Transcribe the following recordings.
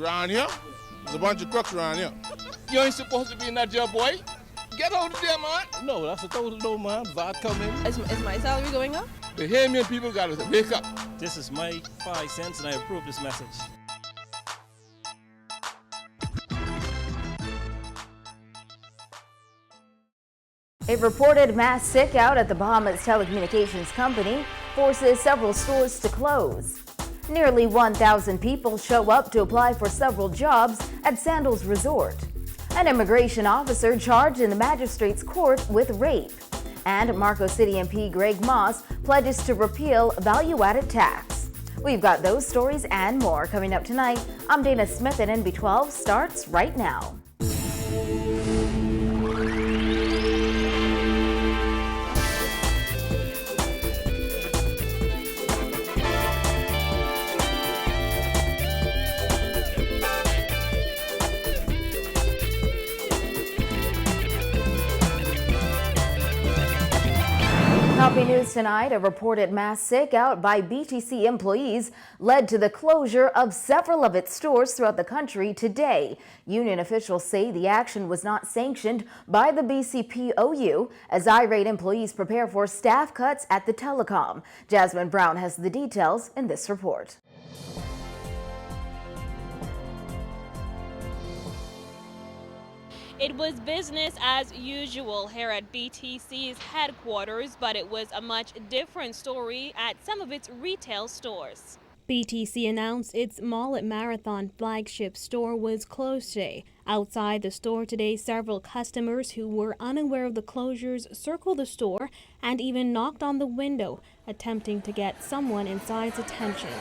Around here, there's a bunch of crooks around here. You ain't supposed to be in that job, boy. Get out of there, man. No, that's a total no, man. VAT coming. Is my salary going up? The Bahamian people got to wake up. This is my 5 cents and I approve this message. A reported mass sick-out at the Bahamas telecommunications company forces several stores to close. Nearly 1,000 people show up to apply for several jobs at Sandals Resort. An immigration officer charged in the magistrate's court with rape. And Marco City MP Greg Moss pledges to repeal value-added tax. We've got those stories and more coming up tonight. I'm Dana Smith and NB12 starts right now. Happy news tonight. A reported mass sick-out by BTC employees led to the closure of several of its stores throughout the country today. Union officials say the action was not sanctioned by the BCPOU as irate employees prepare for staff cuts at the telecom. Jasmine Brown has the details in this report. It was business as usual here at BTC's headquarters, but it was a much different story at some of its retail stores. BTC announced its Mall at Marathon flagship store was closed today. Outside the store today, several customers who were unaware of the closures circled the store and even knocked on the window, attempting to get someone inside's attention.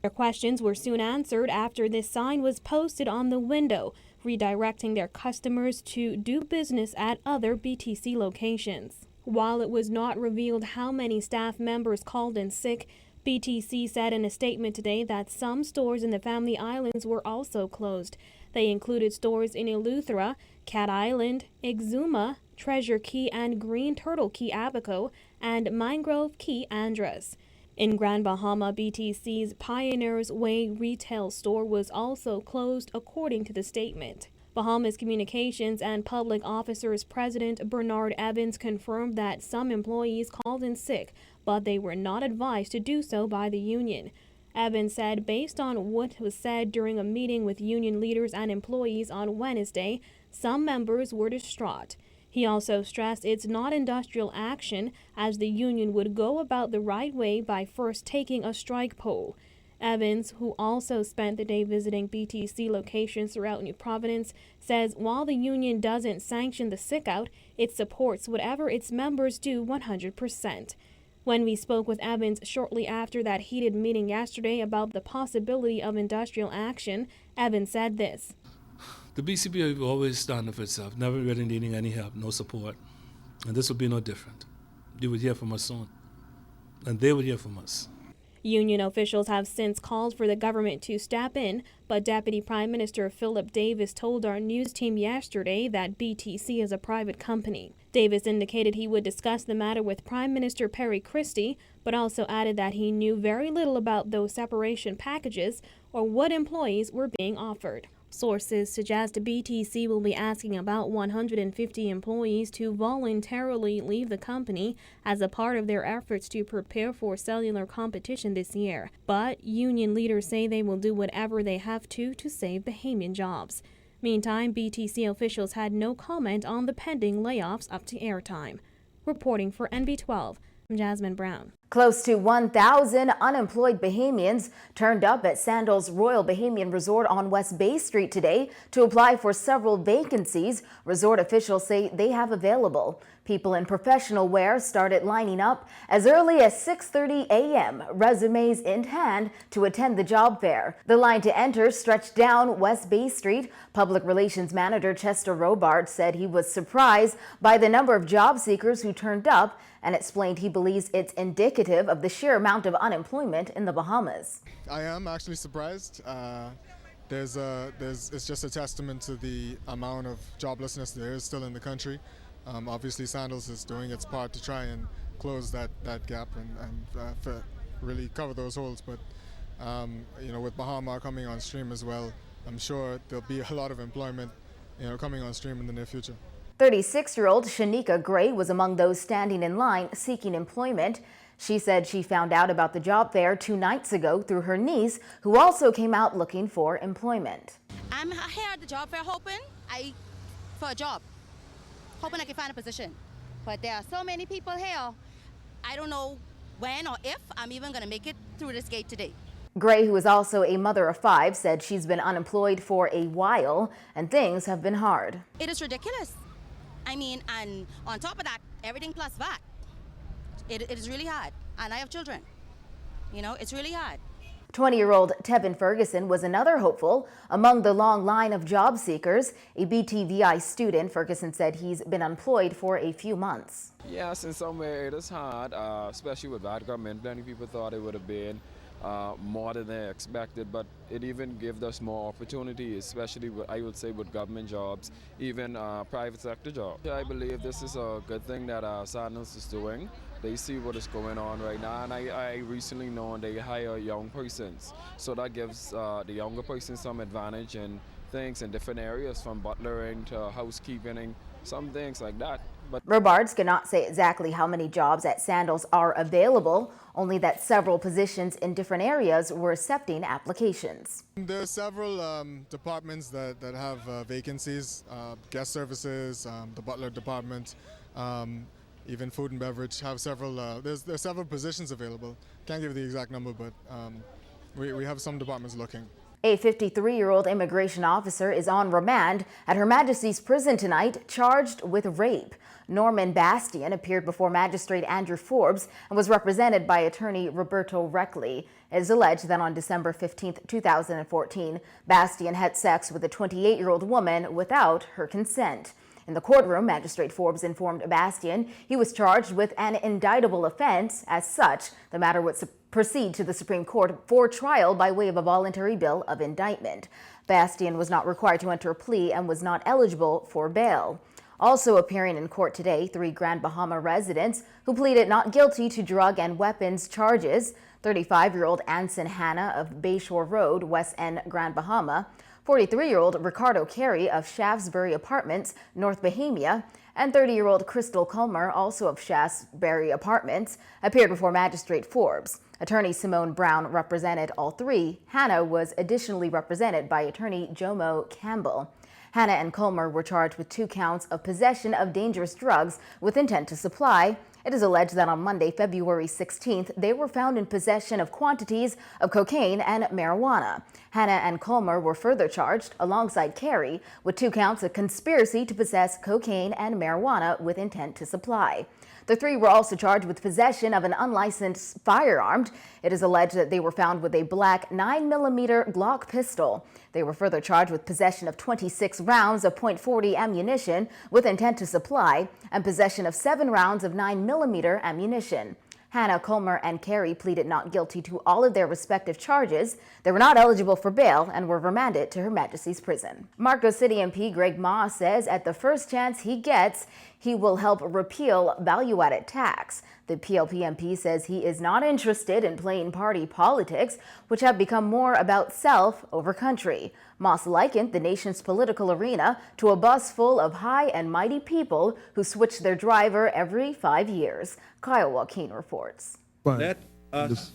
Their questions were soon answered after this sign was posted on the window, redirecting their customers to do business at other BTC locations. While it was not revealed how many staff members called in sick, BTC said in a statement today that some stores in the Family Islands were also closed. They included stores in Eleuthera, Cat Island, Exuma, Treasure Key and Green Turtle Key Abaco, and Mangrove Key Andros. In Grand Bahama, BTC's Pioneers Way retail store was also closed, according to the statement. Bahamas Communications and Public Officers President Bernard Evans confirmed that some employees called in sick, but they were not advised to do so by the union. Evans said based on what was said during a meeting with union leaders and employees on Wednesday, some members were distraught. He also stressed it's not industrial action, as the union would go about the right way by first taking a strike poll. Evans, who also spent the day visiting BTC locations throughout New Providence, says while the union doesn't sanction the sick-out, it supports whatever its members do 100%. When we spoke with Evans shortly after that heated meeting yesterday about the possibility of industrial action, Evans said this. The BCP will always stand up for itself, never really needing any help, no support. And this will be no different. You would hear from us soon. And they would hear from us. Union officials have since called for the government to step in, but Deputy Prime Minister Philip Davis told our news team yesterday that BTC is a private company. Davis indicated he would discuss the matter with Prime Minister Perry Christie, but also added that he knew very little about those separation packages or what employees were being offered. Sources suggest BTC will be asking about 150 employees to voluntarily leave the company as a part of their efforts to prepare for cellular competition this year. But union leaders say they will do whatever they have to save Bahamian jobs. Meantime, BTC officials had no comment on the pending layoffs up to airtime. Reporting for NB12, I'm Jasmine Brown. Close to 1,000 unemployed Bahamians turned up at Sandals Royal Bahamian Resort on West Bay Street today to apply for several vacancies resort officials say they have available. People in professional wear started lining up as early as 6:30 a.m., resumes in hand, to attend the job fair. The line to enter stretched down West Bay Street. Public Relations Manager Chester Robart said he was surprised by the number of job seekers who turned up and explained he believes it's indicative of the sheer amount of unemployment in the Bahamas. I am actually surprised. It's just a testament to the amount of joblessness there is still in the country. Obviously, Sandals is doing its part to try and close that gap and really cover those holes. But with Bahama coming on stream as well, I'm sure there'll be a lot of employment coming on stream in the near future. 36-year-old Shanika Gray was among those standing in line seeking employment. She said she found out about the job fair 2 nights ago through her niece, who also came out looking for employment. I'm here at the job fair hoping for a job, hoping I can find a position. But there are so many people here, I don't know when or if I'm even going to make it through this gate today. Gray, who is also a mother of 5, said she's been unemployed for a while and things have been hard. It is ridiculous. I mean, and on top of that, everything plus VAT. It is really hard. And I have children. It's really hard. 20-year-old Tevin Ferguson was another hopeful among the long line of job seekers. A BTVI student, Ferguson said he's been unemployed for a few months. Yes, in some way it is hard, especially with bad government. Many people thought it would have been more than they expected, but it even gave us more opportunity, especially I would say with government jobs, even private sector jobs. I believe this is a good thing that Sandals is doing. They see what is going on right now, and I recently know they hire young persons, so that gives the younger person some advantage in things in different areas, from butlering to housekeeping and some things like that. But Robards cannot say exactly how many jobs at Sandals are available, only that several positions in different areas were accepting applications. There are several departments that have vacancies, guest services, the butler department, even food and beverage have several, there's several positions available. Can't give you the exact number, but we have some departments looking. A 53-year-old immigration officer is on remand at Her Majesty's prison tonight, charged with rape. Norman Bastian appeared before Magistrate Andrew Forbes and was represented by attorney Roberto Reckley. It is alleged that on December 15, 2014, Bastian had sex with a 28-year-old woman without her consent. In the courtroom, Magistrate Forbes informed Bastian he was charged with an indictable offense. As such, the matter would proceed to the Supreme Court for trial by way of a voluntary bill of indictment. Bastian was not required to enter a plea and was not eligible for bail. Also appearing in court today, 3 Grand Bahama residents who pleaded not guilty to drug and weapons charges. 35-year-old Anson Hanna of Bayshore Road, West End, Grand Bahama, 43-year-old Ricardo Carey of Shaftesbury Apartments, North Bohemia, and 30-year-old Crystal Culmer, also of Shaftesbury Apartments, appeared before Magistrate Forbes. Attorney Simone Brown represented all 3. Hannah was additionally represented by attorney Jomo Campbell. Hannah and Culmer were charged with 2 counts of possession of dangerous drugs with intent to supply. It is alleged that on Monday, February 16th, they were found in possession of quantities of cocaine and marijuana. Hannah and Culmer were further charged, alongside Carey, with 2 counts of conspiracy to possess cocaine and marijuana with intent to supply. The 3 were also charged with possession of an unlicensed firearm. It is alleged that they were found with a black 9mm Glock pistol. They were further charged with possession of 26 rounds of .40 ammunition with intent to supply and possession of 7 rounds of 9mm ammunition. Hannah, Culmer, and Carey pleaded not guilty to all of their respective charges. They were not eligible for bail and were remanded to Her Majesty's prison. Marcos City MP Greg Moss says at the first chance he gets, he will help repeal value-added tax. The PLP MP says he is not interested in playing party politics, which have become more about self over country. Moss likened the nation's political arena to a bus full of high and mighty people who switch their driver every 5 years. Kyle Joaquin reports. Let us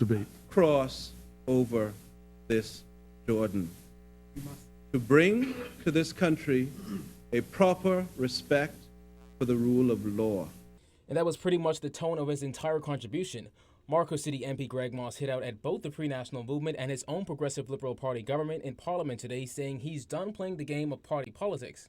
cross over this Jordan to bring to this country a proper respect for the rule of law. And that was pretty much the tone of his entire contribution. Marcos City MP Greg Moss hit out at both the pre-national movement and his own Progressive Liberal Party government in Parliament today, saying he's done playing the game of party politics.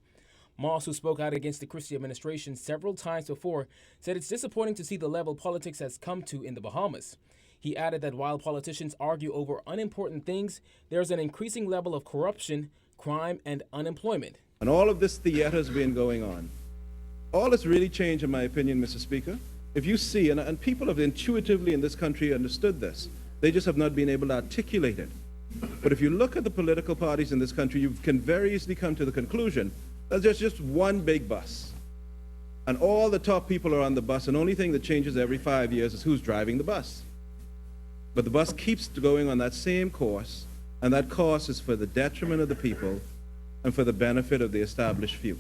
Moss, who spoke out against the Christie administration several times before, said it's disappointing to see the level politics has come to in the Bahamas. He added that while politicians argue over unimportant things, there's an increasing level of corruption, crime, and unemployment. And all of this theater has been going on. All that's really changed, in my opinion, Mr. Speaker, if you see, and people have intuitively in this country understood this, they just have not been able to articulate it. But if you look at the political parties in this country, you can very easily come to the conclusion that there's just one big bus. And all the top people are on the bus, and the only thing that changes every 5 years is who's driving the bus. But the bus keeps going on that same course, and that course is for the detriment of the people and for the benefit of the established few.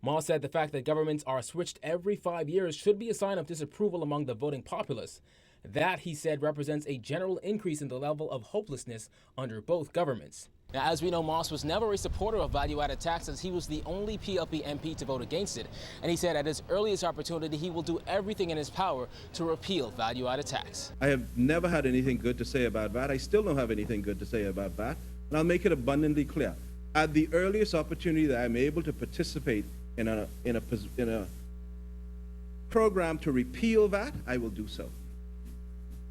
Ma said the fact that governments are switched every 5 years should be a sign of disapproval among the voting populace. That, he said, represents a general increase in the level of hopelessness under both governments. Now, as we know, Moss was never a supporter of value-added taxes. He was the only PLP MP to vote against it. And he said at his earliest opportunity, he will do everything in his power to repeal value-added tax. I have never had anything good to say about VAT. I still don't have anything good to say about VAT. And I'll make it abundantly clear. At the earliest opportunity that I'm able to participate in a program to repeal VAT, I will do so.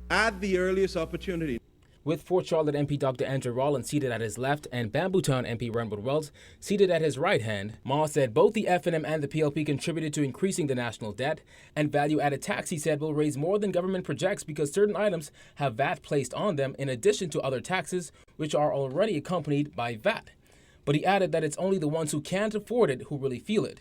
At the earliest opportunity. With Fort Charlotte MP Dr. Andrew Rollins seated at his left and Bambootown MP Renwood Wells seated at his right hand, Ma said both the FNM and the PLP contributed to increasing the national debt, and value-added tax, he said, will raise more than government projects because certain items have VAT placed on them in addition to other taxes which are already accompanied by VAT. But he added that it's only the ones who can't afford it who really feel it.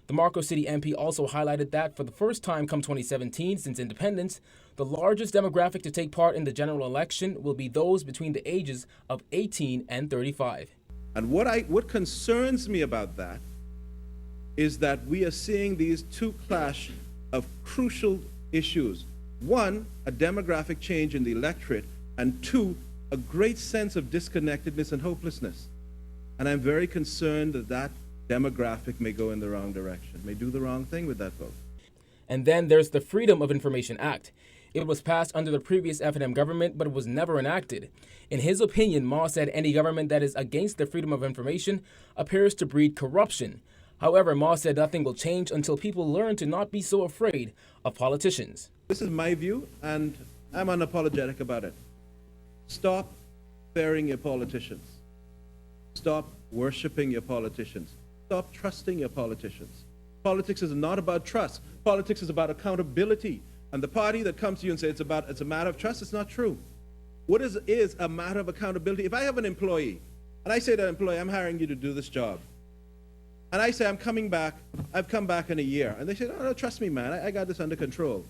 The Marco City MP also highlighted that for the first time come 2017 since independence, the largest demographic to take part in the general election will be those between the ages of 18 and 35. And what concerns me about that is that we are seeing these two clash of crucial issues. One, a demographic change in the electorate, and two, a great sense of disconnectedness and hopelessness. And I'm very concerned that that demographic may go in the wrong direction, may do the wrong thing with that vote. And then there's the Freedom of Information Act. It was passed under the previous FNM government, but it was never enacted. In his opinion, Ma said any government that is against the freedom of information appears to breed corruption. However, Ma said nothing will change until people learn to not be so afraid of politicians. This is my view, and I'm unapologetic about it. Stop fearing your politicians. Stop worshiping your politicians. Stop trusting your politicians. Politics is not about trust. Politics is about accountability. And the party that comes to you and says it's a matter of trust, it's not true. What is a matter of accountability? If I have an employee, and I say to that employee, I'm hiring you to do this job, and I say, I've come back in a year, and they say, no, trust me, man, I got this under control.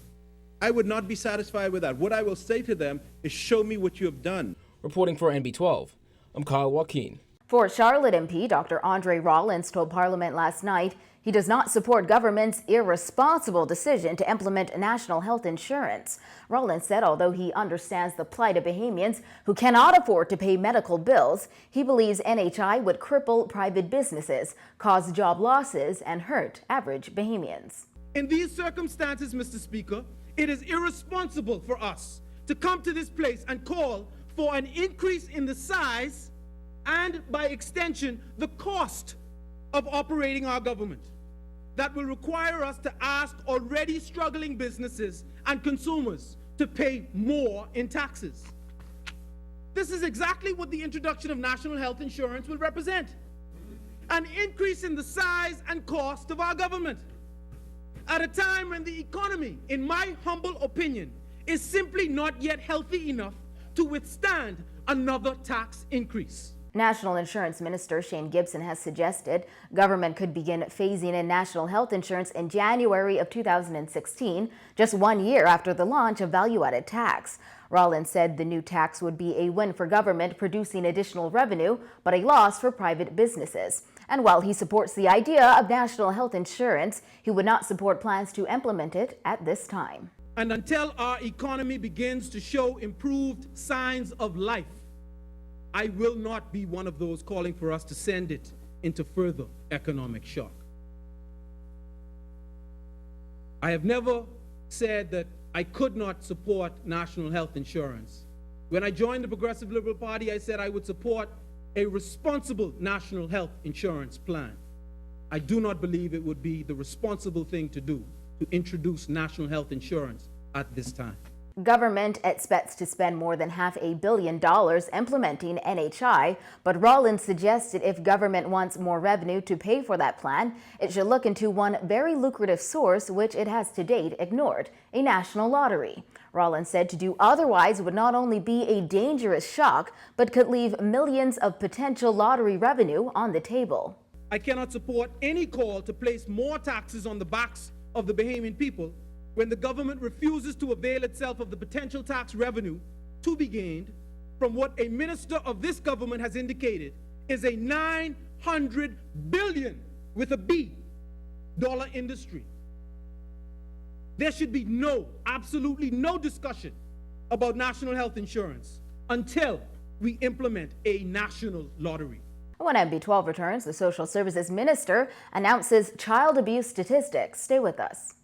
I would not be satisfied with that. What I will say to them is, show me what you have done. Reporting for NB12, I'm Kyle Joaquin. Fort Charlotte MP Dr. Andre Rollins told Parliament last night he does not support government's irresponsible decision to implement national health insurance. Rollins said although he understands the plight of Bahamians who cannot afford to pay medical bills, he believes NHI would cripple private businesses, cause job losses, and hurt average Bahamians. In these circumstances, Mr. Speaker, it is irresponsible for us to come to this place and call for an increase in the size and, by extension, the cost of operating our government. That will require us to ask already struggling businesses and consumers to pay more in taxes. This is exactly what the introduction of national health insurance will represent. An increase in the size and cost of our government at a time when the economy, in my humble opinion, is simply not yet healthy enough to withstand another tax increase. National Insurance Minister Shane Gibson has suggested government could begin phasing in national health insurance in January of 2016, just 1 year after the launch of value-added tax. Rollins said the new tax would be a win for government, producing additional revenue, but a loss for private businesses. And while he supports the idea of national health insurance, he would not support plans to implement it at this time. And until our economy begins to show improved signs of life, I will not be one of those calling for us to send it into further economic shock. I have never said that I could not support national health insurance. When I joined the Progressive Liberal Party, I said I would support a responsible national health insurance plan. I do not believe it would be the responsible thing to do to introduce national health insurance at this time. Government expects to spend more than $500 million implementing NHI, but Rollins suggested if government wants more revenue to pay for that plan, it should look into one very lucrative source which it has to date ignored, a national lottery. Rollins said to do otherwise would not only be a dangerous shock, but could leave millions of potential lottery revenue on the table. I cannot support any call to place more taxes on the backs of the Bahamian people when the government refuses to avail itself of the potential tax revenue to be gained from what a minister of this government has indicated is a $900 billion with a B dollar industry. There should be absolutely no discussion about national health insurance until we implement a national lottery. When MB12 returns, the Social Services Minister announces child abuse statistics. Stay with us.